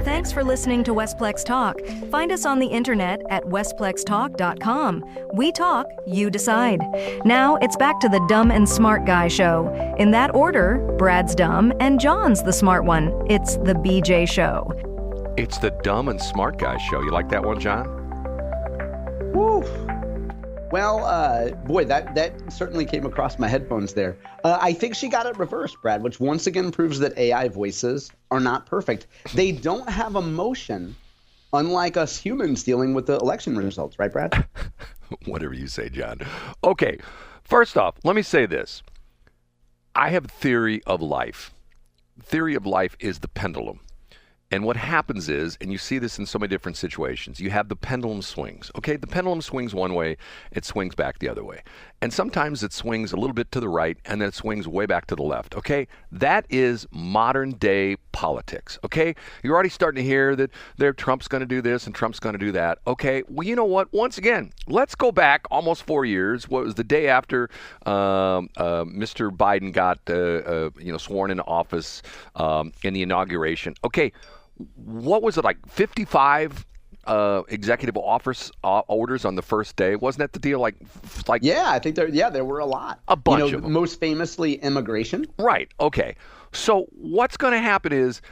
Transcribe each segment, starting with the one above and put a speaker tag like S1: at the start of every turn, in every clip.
S1: Thanks for listening to Westplex Talk. Find us on the internet at westplextalk.com. We talk, you decide. Now it's back to the Dumb and Smart Guy show. In that order, Brad's dumb and John's the smart one. It's the BJ show.
S2: It's the Dumb and Smart Guy show. You like that one, John?
S3: Woo. Well, boy, that certainly came across my headphones there. I think she got it reversed, Brad, which once again proves that AI voices are not perfect. They don't have emotion, unlike us humans dealing with the election results. Right, Brad?
S2: Whatever you say, John. Okay, first off, let me say this. I have a theory of life. Theory of life is the pendulum. And what happens is, and you see this in so many different situations, you have the pendulum swings. Okay, the pendulum swings one way, it swings back the other way. And sometimes it swings a little bit to the right, and then it swings way back to the left. Okay, that is modern day politics. Okay, you're already starting to hear that Trump's going to do this and Trump's going to do that. Okay, well, you know what? Once again, let's go back almost 4 years. What was the day after Mr. Biden got sworn into office in the inauguration? Okay. What was it, like 55 executive orders on the first day? Wasn't that the deal? Like
S3: yeah, I think there were a lot.
S2: A bunch of them.
S3: Most famously, immigration.
S2: Right. Okay. So what's going to happen is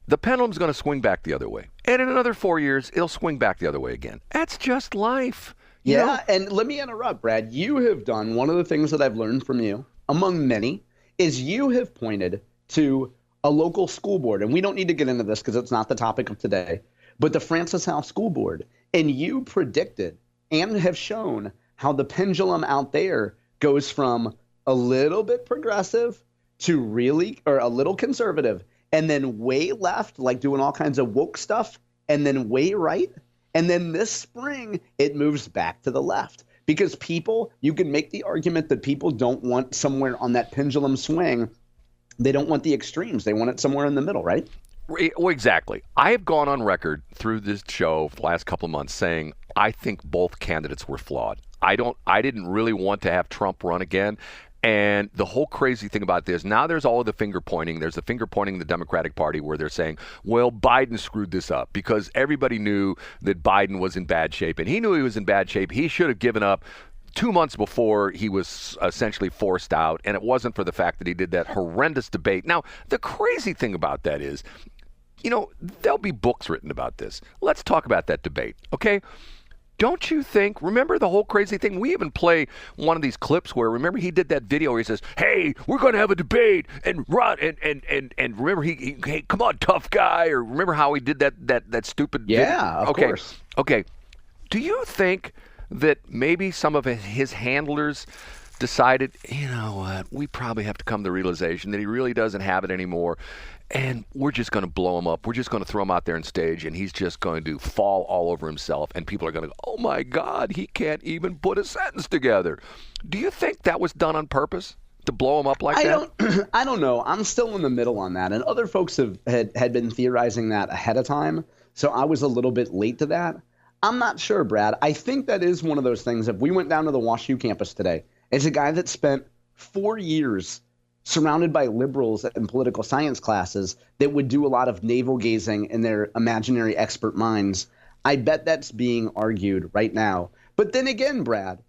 S2: the pendulum's going to swing back the other way, and in another 4 years, it'll swing back the other way again. That's just life. You know?
S3: And let me interrupt, Brad. You have done one of the things that I've learned from you, among many, is you have pointed to a local school board, and we don't need to get into this because it's not the topic of today, but the Francis House School Board, and you predicted and have shown how the pendulum out there goes from a little bit progressive to a little conservative, and then way left, like doing all kinds of woke stuff, and then way right, and then this spring it moves back to the left. Because you can make the argument that people don't want somewhere on that pendulum swing. They don't want the extremes. They want it somewhere in the middle, right?
S2: Well, exactly. I have gone on record through this show for the last couple of months saying I think both candidates were flawed. I didn't really want to have Trump run again. And the whole crazy thing about this, now there's all of the finger pointing. There's the finger pointing in the Democratic Party where they're saying, well, Biden screwed this up because everybody knew that Biden was in bad shape. And he knew he was in bad shape. He should have given up 2 months before he was essentially forced out, and it wasn't for the fact that he did that horrendous debate. Now, the crazy thing about that is, there'll be books written about this. Let's talk about that debate, okay? Don't you think, remember the whole crazy thing? We even play one of these clips where, remember he did that video where he says, hey, we're going to have a debate, and run, and remember, hey, come on, tough guy, or remember how he did that stupid video?
S3: Yeah, of course.
S2: Okay, do you think that maybe some of his handlers decided, you know what, we probably have to come to the realization that he really doesn't have it anymore, and we're just going to blow him up. We're just going to throw him out there on stage, and he's just going to fall all over himself, and people are going to go, oh my God, he can't even put a sentence together. Do you think that was done on purpose, to blow him up like that?
S3: I don't know. I'm still in the middle on that, and other folks had been theorizing that ahead of time, so I was a little bit late to that. I'm not sure, Brad. I think that is one of those things. If we went down to the WashU campus today, as a guy that spent 4 years surrounded by liberals in political science classes that would do a lot of navel gazing in their imaginary expert minds, I bet that's being argued right now. But then again, Brad,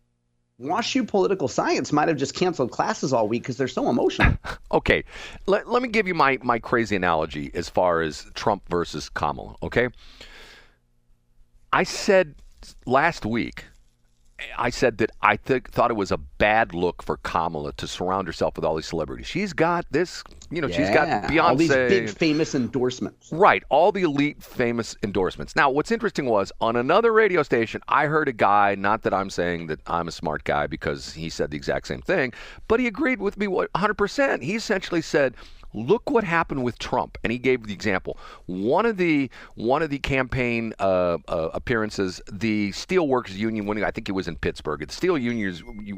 S3: WashU political science might have just canceled classes all week because they're so emotional.
S2: Okay, let me give you my crazy analogy as far as Trump versus Kamala, okay? I said last week, that I thought it was a bad look for Kamala to surround herself with all these celebrities. She's got this, she's got Beyonce.
S3: All these big famous endorsements.
S2: Right, all the elite famous endorsements. Now, what's interesting was on another radio station, I heard a guy, not that I'm saying that I'm a smart guy because he said the exact same thing, but he agreed with me 100%. He essentially said, look what happened with Trump, and he gave the example. One of the campaign appearances, the Steelworkers Union, I think it was in Pittsburgh. The Steel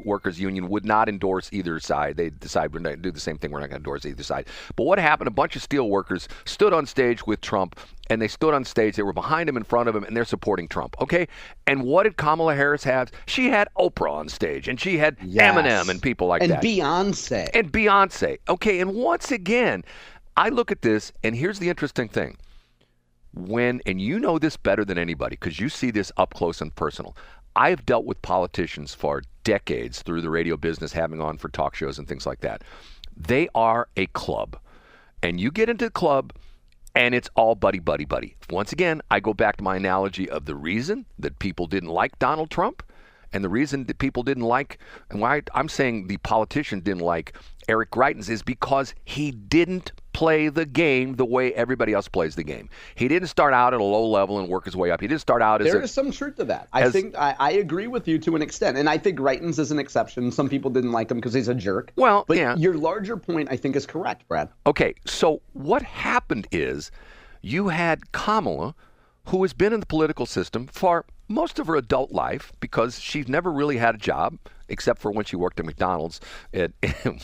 S2: Workers Union would not endorse either side. They decided we're not going to do the same thing. We're not going to endorse either side. But what happened? A bunch of steel workers stood on stage with Trump, and they stood on stage. They were behind him, in front of him, and they're supporting Trump. Okay, and what did Kamala Harris have? She had Oprah on stage, and she had Eminem and people like that,
S3: and Beyonce.
S2: Okay, and once again, I look at this, and here's the interesting thing. and you know this better than anybody because you see this up close and personal. I've dealt with politicians for decades through the radio business, having on for talk shows and things like that. They are a club. And you get into the club, and it's all buddy, buddy, buddy. Once again, I go back to my analogy of the reason that people didn't like Donald Trump and the reason that people didn't like, and why I'm saying the politicians didn't like Eric Greitens is because he didn't play the game the way everybody else plays the game. He didn't start out at a low level and work his way up. He didn't start out as
S3: There is some truth to that. I think I agree with you to an extent. And I think Greitens is an exception. Some people didn't like him because he's a jerk.
S2: Well,
S3: but
S2: yeah.
S3: Your larger point, I think, is correct, Brad.
S2: Okay, so what happened is you had Kamala, who has been in the political system for most of her adult life because she's never really had a job, except for when she worked at McDonald's,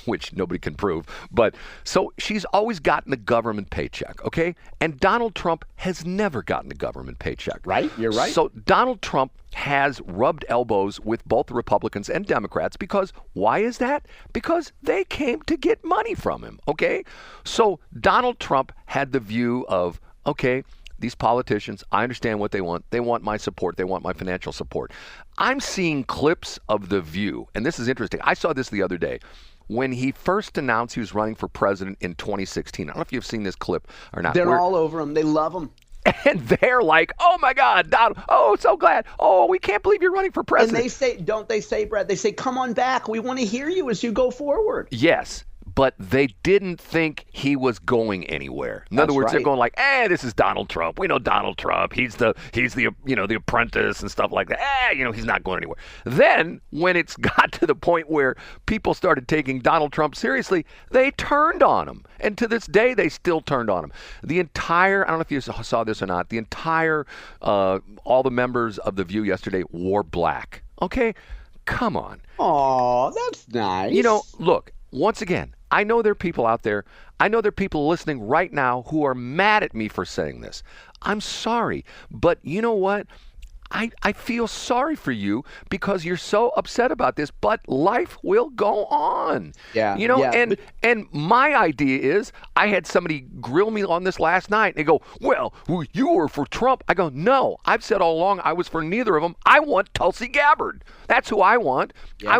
S2: which nobody can prove. But so she's always gotten a government paycheck, okay? And Donald Trump has never gotten a government paycheck.
S3: Right, you're right.
S2: So Donald Trump has rubbed elbows with both the Republicans and Democrats because why is that? Because they came to get money from him, okay? So Donald Trump had the view of, okay, these politicians, I understand what they want. They want my support. They want my financial support. I'm seeing clips of The View, and this is interesting. I saw this the other day. When he first announced he was running for president in 2016, I don't know if you've seen this clip or not.
S3: They're all over him. They love him.
S2: And they're like, oh, my God, Donald, oh, so glad. Oh, we can't believe you're running for president.
S3: And they say, don't they say, Brad, they say, come on back. We want to hear you as you go forward.
S2: Yes. But they didn't think he was going anywhere. In other words, they're going like, this is Donald Trump. We know Donald Trump. He's the the apprentice and stuff like that. He's not going anywhere. Then when it's got to the point where people started taking Donald Trump seriously, they turned on him. And to this day, they still turned on him. The entire, I don't know if you saw this or not, the entire, all the members of The View yesterday wore black. Okay? Come on.
S3: Oh, that's nice.
S2: Look, once again, I know there are people out there, I know there are people listening right now who are mad at me for saying this. I'm sorry, but you know what? I feel sorry for you because you're so upset about this, but life will go on.
S3: Yeah.
S2: And my idea is, I had somebody grill me on this last night, and they go, well, you were for Trump. I go, no, I've said all along I was for neither of them. I want Tulsi Gabbard. That's who I want. Yeah. I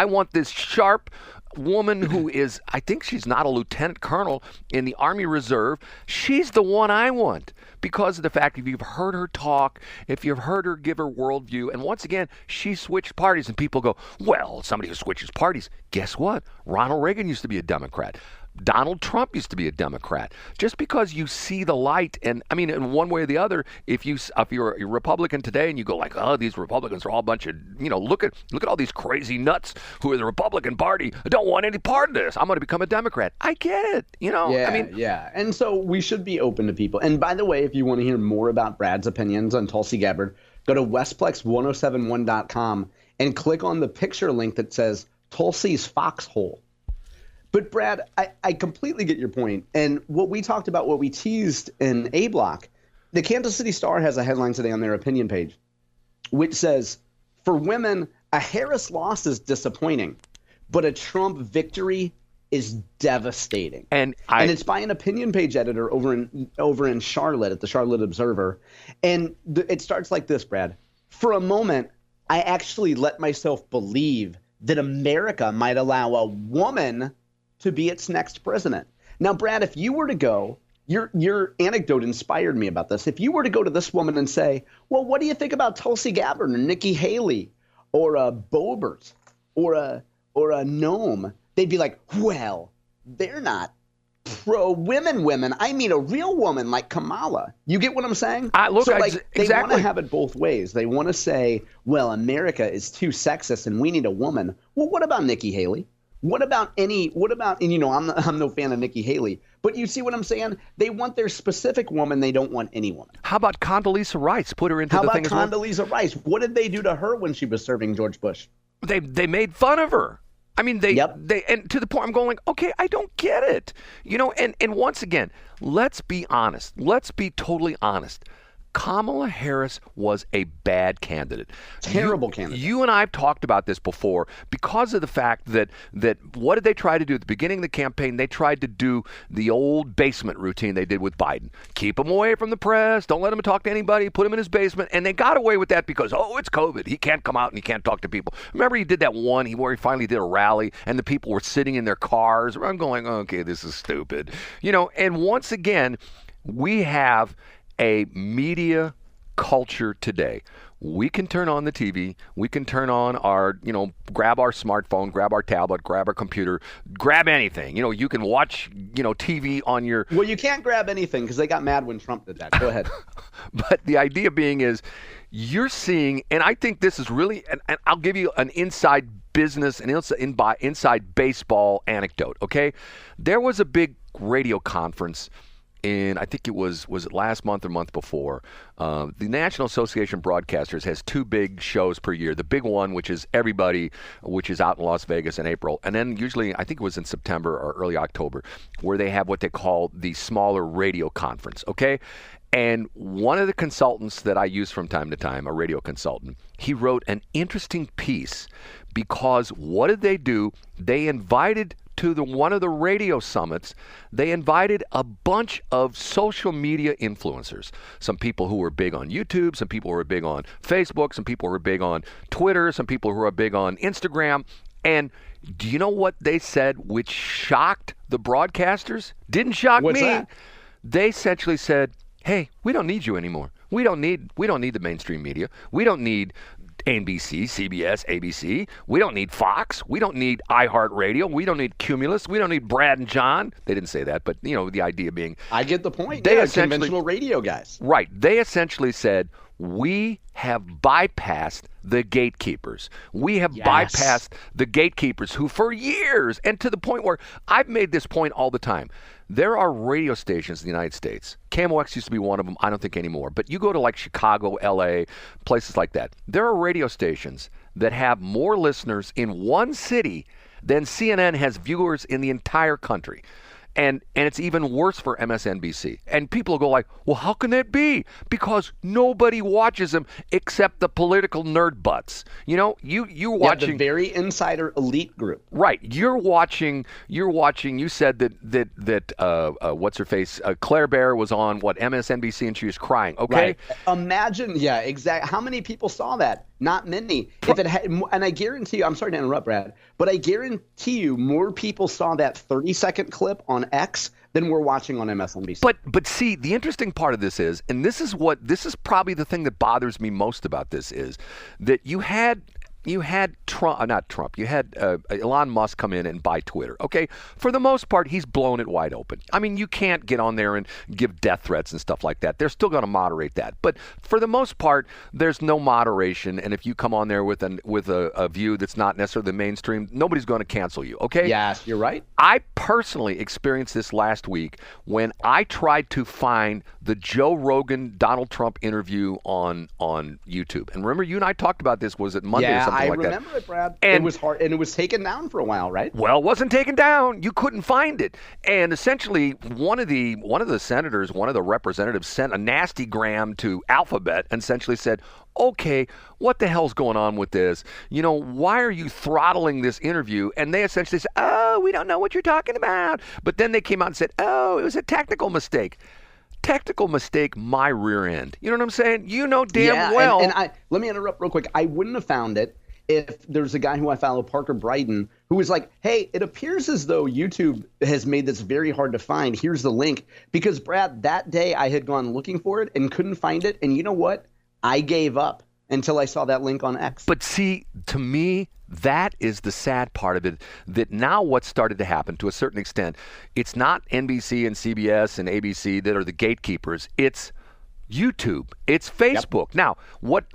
S2: want this sharp woman who is, I think she's not a lieutenant colonel in the Army Reserve. She's the one I want because of the fact if you've heard her talk, if you've heard her give her worldview, and once again, she switched parties, and people go, well, somebody who switches parties, guess what? Ronald Reagan used to be a Democrat. Donald Trump used to be a Democrat. Just because you see the light, and I mean, in one way or the other, if you're a Republican today and you go like, oh, these Republicans are all a bunch of, look at all these crazy nuts who are the Republican Party. I don't want any part of this. I'm going to become a Democrat. I get it.
S3: Yeah. And so we should be open to people. And by the way, if you want to hear more about Brad's opinions on Tulsi Gabbard, go to westplex1071.com and click on the picture link that says Tulsi's Foxhole. But, Brad, I completely get your point. And what we talked about, what we teased in A Block, the Kansas City Star has a headline today on their opinion page, which says, for women, a Harris loss is disappointing, but a Trump victory is devastating. And it's by an opinion page editor over in Charlotte at the Charlotte Observer. And it starts like this, Brad. For a moment, I actually let myself believe that America might allow a woman to be its next president. Now, Brad, if you were to go, your anecdote inspired me about this. If you were to go to this woman and say, well, what do you think about Tulsi Gabbard or Nikki Haley or a Boebert or a Noem? They'd be like, well, they're not pro-women. I mean a real woman like Kamala. You get what I'm saying?
S2: They
S3: exactly. Want to have it both ways. They want to say, well, America is too sexist and we need a woman. Well, what about Nikki Haley? I'm no fan of Nikki Haley, but you see what I'm saying? They want their specific woman. They don't want any woman.
S2: How about Condoleezza Rice? Put her into the thing as well.
S3: How about Condoleezza Rice? What did they do to her when she was serving George Bush?
S2: They made fun of her. I mean, they and to the point I'm going like, okay, I don't get it. And once again, let's be honest. Let's be totally honest. Kamala Harris was a bad candidate.
S3: Terrible candidate.
S2: You and I have talked about this before because of the fact that what did they try to do at the beginning of the campaign? They tried to do the old basement routine they did with Biden. Keep him away from the press. Don't let him talk to anybody. Put him in his basement. And they got away with that because, it's COVID. He can't come out and he can't talk to people. Remember he did that one where he finally did a rally and the people were sitting in their cars. I'm going, okay, this is stupid. And once again, we have a media culture today. We can turn on the TV. We can turn on our, grab our smartphone, grab our tablet, grab our computer, grab anything. You can watch, TV on your...
S3: Well, you can't grab anything because they got mad when Trump did that. Go ahead.
S2: But the idea being is you're seeing, and I think this is really, and I'll give you an inside business and inside baseball anecdote, okay? There was a big radio conference I think it was it last month or month before. The National Association of Broadcasters has two big shows per year. The big one, which is Everybody, which is out in Las Vegas in April. And then usually, I think it was in September or early October, where they have what they call the smaller radio conference, okay? And one of the consultants that I use from time to time, a radio consultant, he wrote an interesting piece because what did they do? They invited to one of the radio summits, they invited a bunch of social media influencers. Some people who were big on YouTube, some people who were big on Facebook, some people who were big on Twitter, some people who were big on Instagram. And do you know what they said which shocked the broadcasters? Didn't shock
S3: What's
S2: me.
S3: that?
S2: They essentially said, hey, we don't need you anymore. We don't need the mainstream media. We don't need NBC, CBS, ABC. We don't need Fox. We don't need iHeartRadio. We don't need Cumulus. We don't need Brad and John. They didn't say that, but the idea being,
S3: I get the point.
S2: They
S3: conventional radio guys.
S2: Right. They essentially said, we have bypassed the gatekeepers. We have bypassed the gatekeepers who for years, and to the point where I've made this point all the time, there are radio stations in the United States. KMOX used to be one of them. I don't think anymore. But you go to like Chicago, LA, places like that. There are radio stations that have more listeners in one city than CNN has viewers in the entire country. And it's even worse for MSNBC. And people will go like, well, how can that be? Because nobody watches them except the political nerd butts. You're watching
S3: the very insider elite group.
S2: Right. You're watching, you said that what's her face? Claire Bear was on MSNBC and she was crying. Okay.
S3: Right. Imagine, exactly. How many people saw that? Not many. If it had, and I guarantee you, I'm sorry to interrupt, Brad, but I guarantee you more people saw that 30-second clip on X than we're watching on MSNBC.
S2: But see, the interesting part of this is, and this is probably the thing that bothers me most about this is that you had Elon Musk come in and buy Twitter. Okay, for the most part, he's blown it wide open. I mean, you can't get on there and give death threats and stuff like that. They're still going to moderate that, but for the most part, there's no moderation. And if you come on there with a view that's not necessarily the mainstream, nobody's going to cancel you. Okay?
S3: Yes, you're right.
S2: I personally experienced this last week when I tried to find the Joe Rogan Donald Trump interview on YouTube. And remember, you and I talked about this. Was it Monday or something?
S3: I
S2: like
S3: remember
S2: that.
S3: It, Brad.
S2: And
S3: it was hard, and it was taken down for a while, right?
S2: Well, it wasn't taken down. You couldn't find it. And essentially, one of the senators, one of the representatives, sent a nasty gram to Alphabet and essentially said, okay, what the hell's going on with this? Why are you throttling this interview? And they essentially said, oh, we don't know what you're talking about. But then they came out and said, oh, it was a technical mistake. Technical mistake, my rear end. You know what I'm saying? Damn well.
S3: And let me interrupt real quick. I wouldn't have found it if there's a guy who I follow, Parker Bryden, who was like, hey, it appears as though YouTube has made this very hard to find. Here's the link. Because, Brad, that day I had gone looking for it and couldn't find it. And you know what? I gave up until I saw that link on X.
S2: But see, to me, that is the sad part of it, that now what's started to happen to a certain extent, it's not NBC and CBS and ABC that are the gatekeepers. It's YouTube. It's Facebook. Yep. Now, what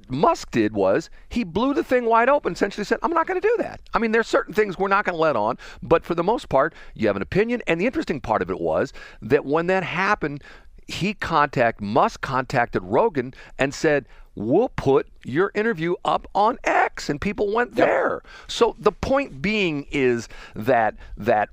S2: Musk did was he blew the thing wide open, essentially said, I'm not going to do that. I mean, there's certain things we're not going to let on, but for the most part, you have an opinion. And the interesting part of it was that when that happened, Musk contacted Rogan and said, we'll put your interview up on X, and people went there. So the point being is that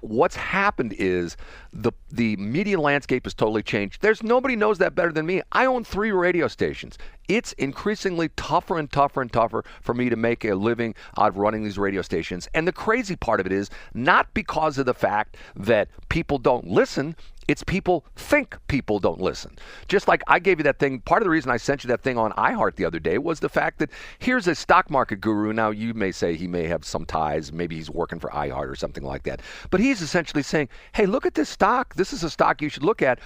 S2: what's happened is the media landscape has totally changed. There's nobody knows that better than me. I own 3 radio stations. It's increasingly tougher and tougher and tougher for me to make a living out of running these radio stations. And the crazy part of it is not because of the fact that people don't listen. It's people think people don't listen. Just like I gave you that thing. Part of the reason I sent you that thing on iHeart the other day was the fact that here's a stock market guru. Now, you may say he may have some ties. Maybe he's working for iHeart or something like that. But he's essentially saying, hey, look at this stock. This is a stock you should look at.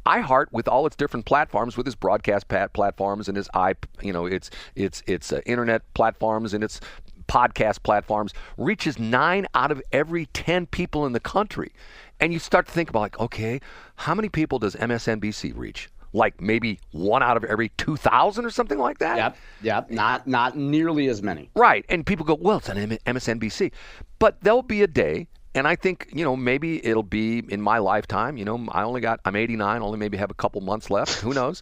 S2: iHeart, with all its different platforms, with its broadcast platforms and its internet platforms and its podcast platforms, reaches 9 out of every 10 people in the country. And you start to think about, like, okay, how many people does MSNBC reach? Like maybe 1 out of every 2,000 or something like that?
S3: Yep. Not nearly as many.
S2: Right. And people go, well, it's on MSNBC. But there'll be a day, and I think, maybe it'll be in my lifetime. I'm 89, only maybe have a couple months left. Who knows?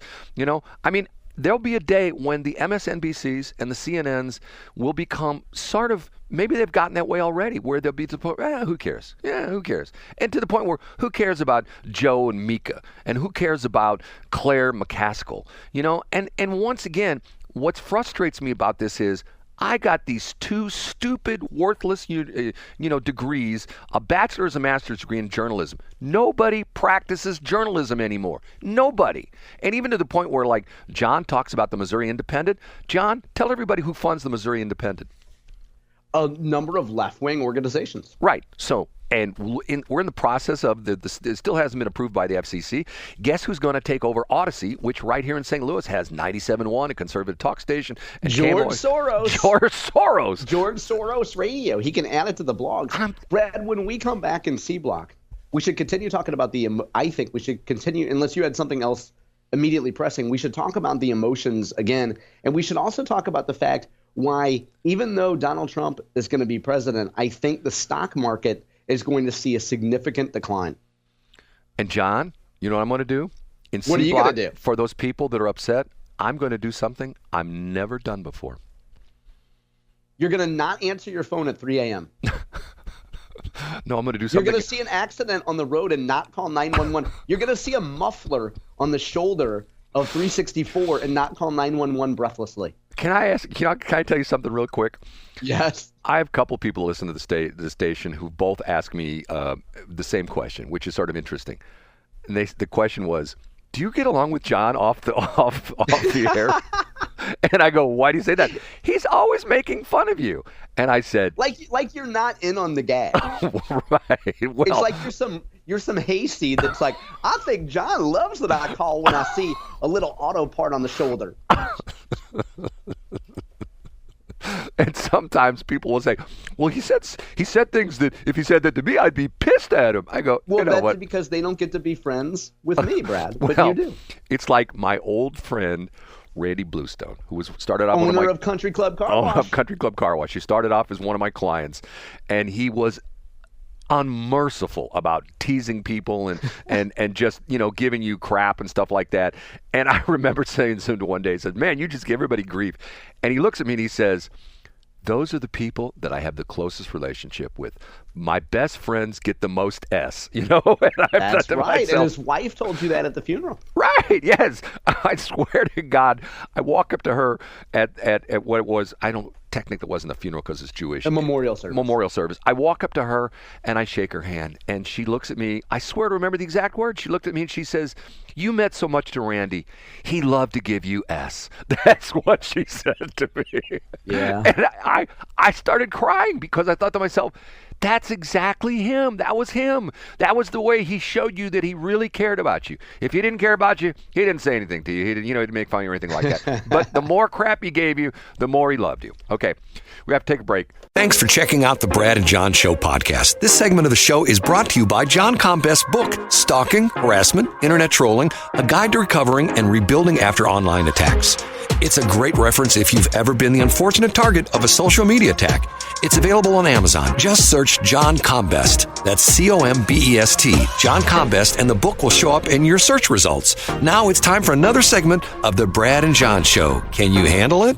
S2: There'll be a day when the MSNBCs and the CNNs will become sort of, maybe they've gotten that way already, where they'll be to the point, who cares? Yeah, who cares? And to the point where, who cares about Joe and Mika? And who cares about Claire McCaskill? And once again, what frustrates me about this is, I got these 2 stupid, worthless, degrees, a bachelor's and master's degree in journalism. Nobody practices journalism anymore. Nobody. And even to the point where, like, John talks about the Missouri Independent. John, tell everybody who funds the Missouri Independent.
S3: A number of left-wing organizations.
S2: Right. So, and we're in the process of, it still hasn't been approved by the FCC. Guess who's going to take over Odyssey, which right here in St. Louis has 97.1, a conservative talk station. And
S3: George Soros. George Soros Radio. He can add it to the blogs. Brad, when we come back in C Block, we should continue talking about I think we should continue, unless you had something else immediately pressing, we should talk about the emotions again. And we should also talk about the fact why, even though Donald Trump is going to be president, I think the stock market is going to see a significant decline.
S2: And John, you know what I'm going to do?
S3: What are you going to do?
S2: For those people that are upset, I'm going to do something I've never done before.
S3: You're going to not answer your phone at 3 a.m.
S2: No, I'm going to do something.
S3: You're going to see an accident on the road and not call 911. You're going to see a muffler on the shoulder of 364 and not call 911 breathlessly.
S2: Can I tell you something real quick?
S3: Yes.
S2: I have a couple people listen to the station who both ask me the same question, which is sort of interesting. And the question was, do you get along with John off the air? And I go, why do you say that? He's always making fun of you. And I said,
S3: like you're not in on the gag.
S2: Right. Well,
S3: it's like you're some hayseed that's like, I think John loves that I call when I see a little auto part on the shoulder.
S2: And sometimes people will say, well, he said things that if he said that to me, I'd be pissed at him. I go,
S3: well, that's
S2: what?
S3: Because they don't get to be friends with me, Brad. But
S2: well,
S3: you do.
S2: It's like my old friend Randy Bluestone, who started off
S3: owner of Country Club Car Wash.
S2: Of Country Club Car Wash. He started off as one of my clients, and he was unmerciful about teasing people and just, giving you crap and stuff like that. And I remember saying to him one day, he said, man, you just give everybody grief. And he looks at me and he says, those are the people that I have the closest relationship with. My best friends get the most S, And
S3: that's right. And his wife told you that at the funeral.
S2: Right. Yes. I swear to God, I walk up to her at what it was. Technically, it wasn't a funeral because it's Jewish.
S3: A memorial service.
S2: I walk up to her and I shake her hand, and she looks at me. I swear to remember the exact words. She looked at me and she says, you meant so much to Randy. He loved to give you S. That's what she said to me.
S3: Yeah.
S2: And I started crying because I thought to myself, that's exactly him. That was him. That was the way he showed you that he really cared about you. If he didn't care about you, he didn't say anything to you. He didn't make fun of you or anything like that. But the more crap he gave you, the more he loved you. Okay, we have to take a break.
S4: Thanks for checking out the Brad and John Show podcast. This segment of the show is brought to you by John Combest's book, Stalking, Harassment, Internet Trolling, A Guide to Recovering and Rebuilding After Online Attacks. It's a great reference if you've ever been the unfortunate target of a social media attack. It's available on Amazon. Just search John Combest. That's Combest. John Combest, and the book will show up in your search results. Now it's time for another segment of The Brad and John Show. Can you handle it?